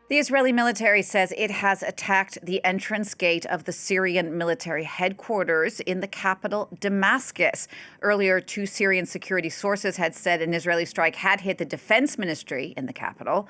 The Israeli military says it has attacked the entrance gate of the Syrian military headquarters in the capital, Damascus. Earlier, two Syrian security sources had said an Israeli strike had hit the defense ministry in the capital.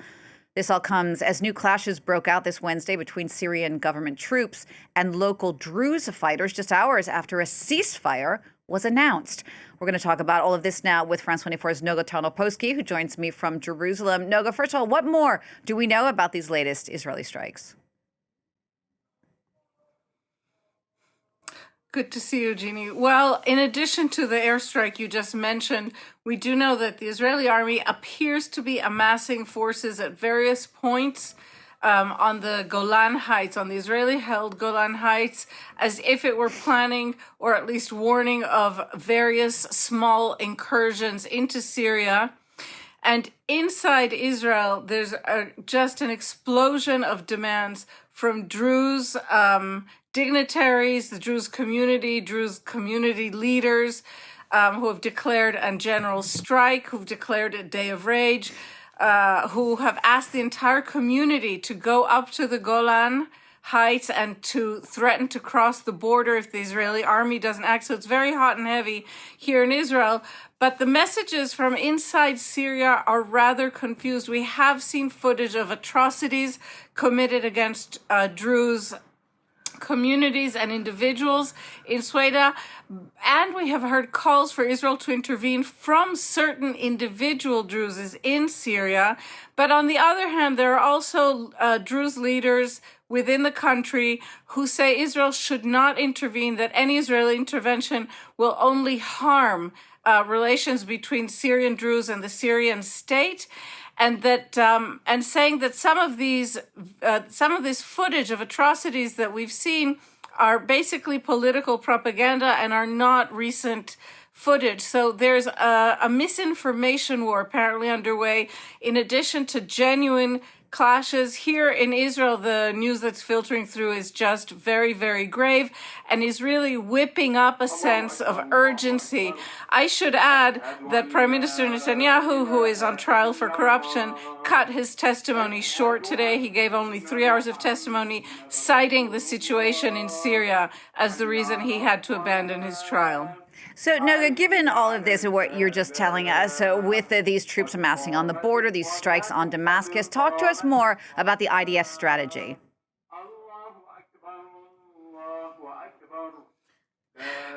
This all comes as new clashes broke out this Wednesday between Syrian government troops and local Druze fighters just hours after a ceasefire was announced. We're going to talk about all of this now with France 24's Noga Tarnopolsky, who joins me from Jerusalem. Noga, first of all, what more do we know about these latest Israeli strikes? Good to see you, Jeannie. Well, in addition to the airstrike you just mentioned, we do know that the Israeli army appears to be amassing forces at various points on the Golan Heights, on the Israeli-held Golan Heights, as if it were planning or at least warning of various small incursions into Syria. And inside Israel, there's just an explosion of demands from Druze dignitaries, the Druze community leaders who have declared a general strike, who've declared a day of rage, who have asked the entire community to go up to the Golan Heights and to threaten to cross the border if the Israeli army doesn't act. So it's very hot and heavy here in Israel. But the messages from inside Syria are rather confused. We have seen footage of atrocities committed against Druze communities and individuals in Sweida, and we have heard calls for Israel to intervene from certain individual Druzes in Syria. But on the other hand, there are also Druze leaders within the country who say Israel should not intervene, that any Israeli intervention will only harm relations between Syrian Druze and the Syrian state. And that, and saying that some of this footage of atrocities that we've seen are basically political propaganda and are not recent footage. So there's a misinformation war apparently underway, in addition to genuine clashes. Here in Israel, the news that's filtering through is just very, very grave and is really whipping up a sense of urgency. I should add that Prime Minister Netanyahu, who is on trial for corruption, cut his testimony short today. He gave only 3 hours of testimony, citing the situation in Syria as the reason he had to abandon his trial. So, Noga, given all of this and what you're just telling us, with these troops amassing on the border, these strikes on Damascus, talk to us more about the IDF strategy.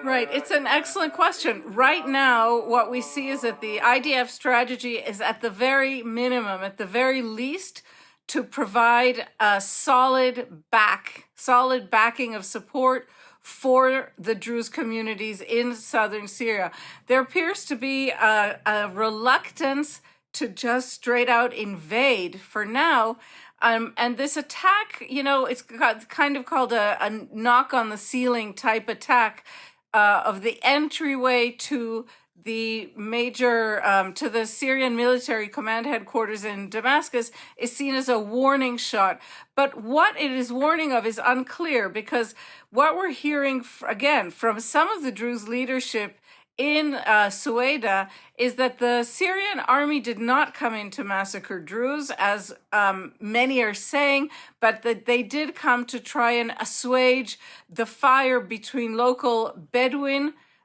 Right. It's an excellent question. Right now, what we see is that the IDF strategy is at the very minimum, at the very least, to provide a solid backing of support for the Druze communities in southern Syria. There appears to be a reluctance to just straight out invade for now. And this attack, it's kind of called a knock on the ceiling type attack of the entryway to the to the Syrian military command headquarters in Damascus is seen as a warning shot. But what it is warning of is unclear, because what we're hearing, again, from some of the Druze leadership in Sweida is that the Syrian army did not come in to massacre Druze, as many are saying, but that they did come to try and assuage the fire between local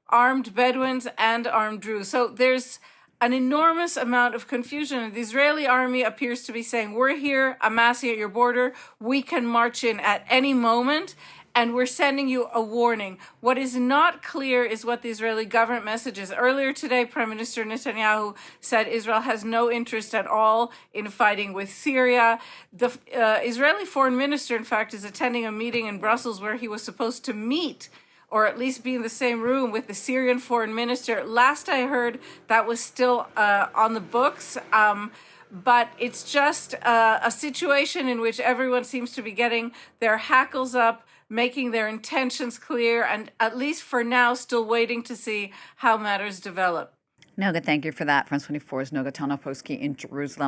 armed Bedouins and armed Druze. So there's an enormous amount of confusion. The Israeli army appears to be saying, we're here amassing at your border. We can march in at any moment, and we're sending you a warning. What is not clear is what the Israeli government message is. Earlier today, Prime Minister Netanyahu said Israel has no interest at all in fighting with Syria. The Israeli foreign minister, in fact, is attending a meeting in Brussels where he was supposed to meet, or at least be in the same room with the Syrian foreign minister. Last I heard, that was still on the books. But it's just a situation in which everyone seems to be getting their hackles up, making their intentions clear, and at least for now, still waiting to see how matters develop. Noga, thank you for that. France 24's Noga Tarnopolsky in Jerusalem.